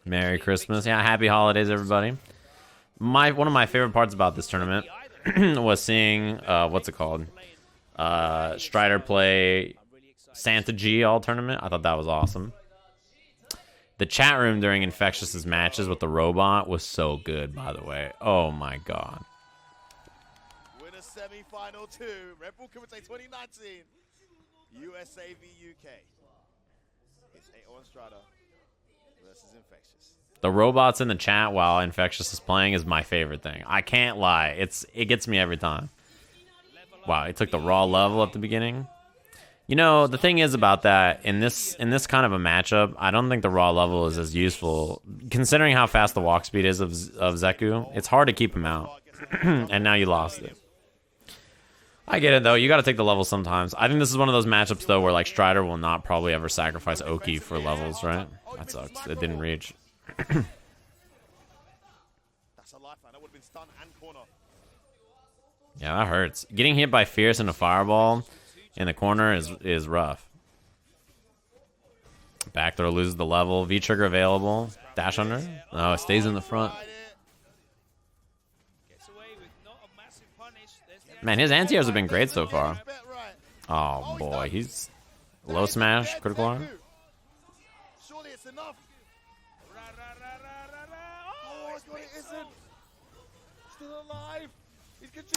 Merry Christmas. Yeah, happy holidays, everybody. One of my favorite parts about this tournament was seeing what's it called? Strider play Santa G all tournament. I thought that was awesome. The chat room during Infectious's matches with the robot was so good, by the way. Oh my god. Winner semi-final 2, Red Bull Kumite 2019, USA v UK. It's 8-1 Strider versus Infectious. The robots in the chat while Infectious is playing is my favorite thing. I can't lie. It gets me every time. Wow, he took the raw level at the beginning. You know, the thing is about that, in this kind of a matchup, I don't think the raw level is as useful. Considering how fast the walk speed is of Zeku, it's hard to keep him out. And now you lost it. I get it, though. You got to take the level sometimes. I think this is one of those matchups, though, where like Strider will not probably ever sacrifice Oki for levels, right? That sucks. It didn't reach. That's a lifeline. That would have been stun and corner. Yeah, that hurts. Getting hit by Fierce and a fireball in the corner is rough. Back throw loses the level. V-trigger available. Dash under. Oh, it stays in the front. Man, his anti-airs have been great so far. Oh boy, he's low smash, critical arm. Surely it's enough. Oh, it isn't. Still alive.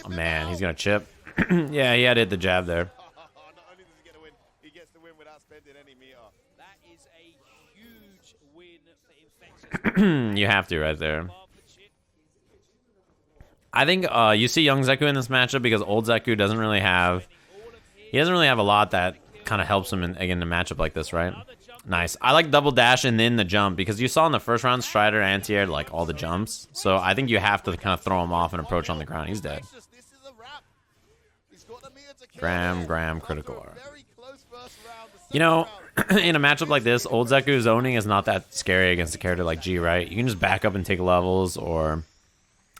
Oh man, he's gonna chip. Yeah, he had to hit the jab there. Not only does he get a win, he gets the win without spending any meter. That is a huge win for Infexious. You have to right there. I think you see young Zeku in this matchup because old Zeku doesn't really have a lot that kind of helps him in a matchup like this, right? Nice. I like double dash and then the jump because you saw in the first round Strider anti-aired like all the jumps. So I think you have to kind of throw him off and approach on the ground. He's dead. Graham, critical arm. You know, in a matchup like this, old Zeku zoning is not that scary against a character like G, right? You can just back up and take levels or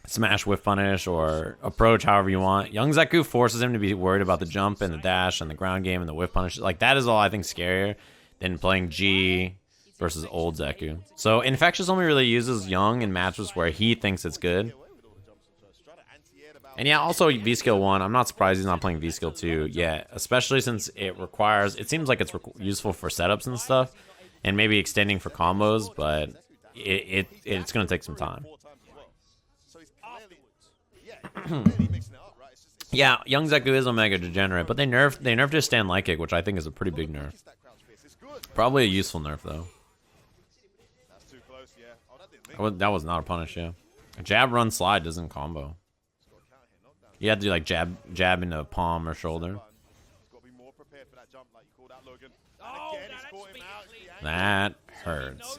smash whiff punish or approach however you want. Young Zeku forces him to be worried about the jump and the dash and the ground game and the whiff punish. Like, that is all I think scarier than playing G versus old Zeku. So Infectious only really uses Young in matches where he thinks it's good. And yeah, also V-Skill 1. I'm not surprised he's not playing V-Skill 2 yet, especially since it seems like it's useful for setups and stuff, and maybe extending for combos, but it's going to take some time. Yeah, young Zeku is Omega Degenerate, but they nerfed his stand light kick, which I think is a pretty big nerf. Probably a useful nerf, though. That was not a punish, yeah. A jab, run, slide doesn't combo. You have to do like jab into palm or shoulder. That hurts.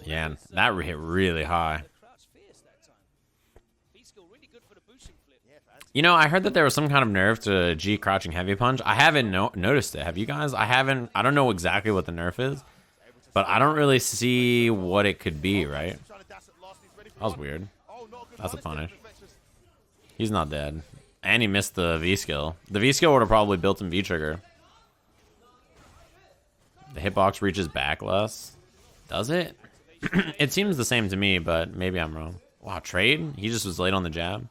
Yeah, that hit really high. You know, I heard that there was some kind of nerf to G crouching heavy punch. I haven't noticed it. Have you guys? I don't know exactly what the nerf is, but I don't really see what it could be, right? That was weird. That's a punish. He's not dead. And he missed the V-skill. The V-skill would have probably built him V-trigger. The hitbox reaches back less. Does it? It seems the same to me, but maybe I'm wrong. Wow, trade? He just was late on the jab.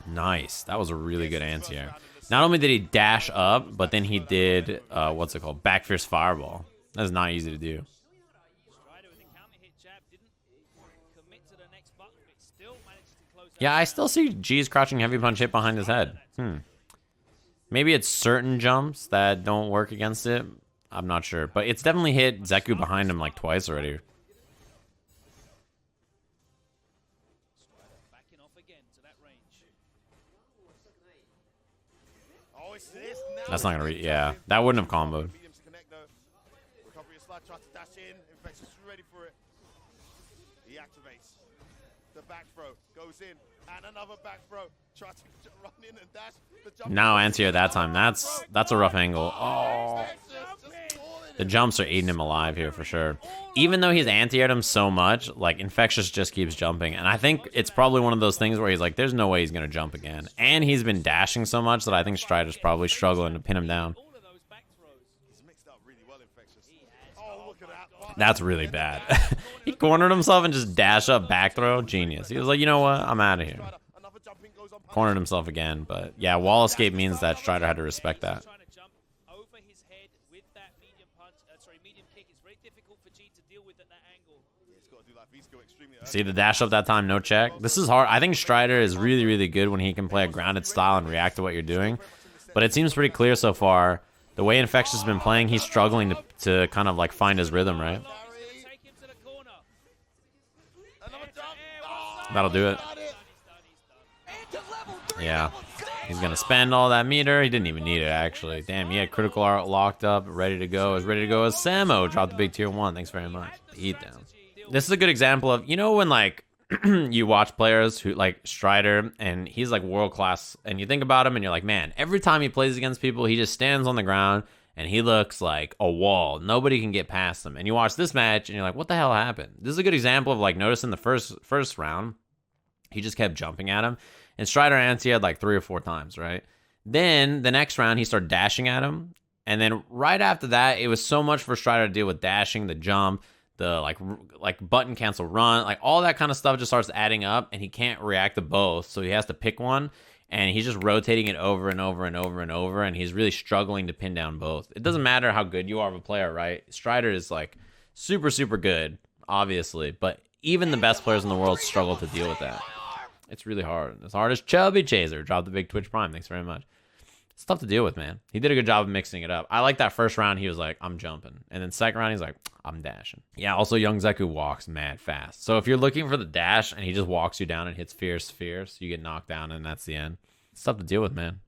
Nice. That was a really good anti-air. Not only did he dash up, but then he did, what's it called? Back fierce fireball. That's not easy to do. Yeah, I still see G's crouching heavy punch hit behind his head. Maybe it's certain jumps that don't work against it. I'm not sure. But it's definitely hit Zeku behind him like twice already. That's not going to yeah, that wouldn't have comboed. Now anti-air that time. That's a rough angle. Oh. The jumps are eating him alive here for sure. Even though he's anti-aired him so much, like, Infectious just keeps jumping. And I think it's probably one of those things where he's like, there's no way he's going to jump again. And he's been dashing so much that I think Strider's probably struggling to pin him down. That's really bad. He cornered himself and just dash up back throw. Genius. He was like, you know what? I'm out of here. Cornered himself again. But yeah, wall escape means that Strider had to respect that. See the dash up that time, no check. This is hard. I think Strider is really, really good when he can play a grounded style and react to what you're doing. But it seems pretty clear so far. The way Infectious has been playing, he's struggling to kind of like find his rhythm, right? That'll do it. Yeah. He's going to spend all that meter. He didn't even need it, actually. Damn, he had critical art locked up, ready to go. Is ready to go as Samo. Dropped the big tier 1. Thanks very much. Beat down. This is a good example of, you know, when like you watch players who like Strider and he's like world class and you think about him and you're like, man, every time he plays against people, he just stands on the ground and he looks like a wall. Nobody can get past him. And you watch this match and you're like, what the hell happened? This is a good example of like noticing the first round, he just kept jumping at him and Strider anti-aired like 3 or 4 times, right? Then the next round he started dashing at him. And then right after that, it was so much for Strider to deal with dashing, the jump, the like button cancel run, like all that kind of stuff just starts adding up and he can't react to both. So he has to pick one and he's just rotating it over and over and over and over. And he's really struggling to pin down both. It doesn't matter how good you are of a player, right? Strider is like super, super good, obviously, but even the best players in the world struggle to deal with that. It's really hard. As hard as Chubby Chaser. Dropped the big Twitch Prime. Thanks very much. It's tough to deal with, man. He did a good job of mixing it up. I like that first round. He was like, I'm jumping. And then second round, he's like, I'm dashing. Yeah, also Young Zeku walks mad fast. So if you're looking for the dash and he just walks you down and hits fierce, you get knocked down and that's the end. It's tough to deal with, man.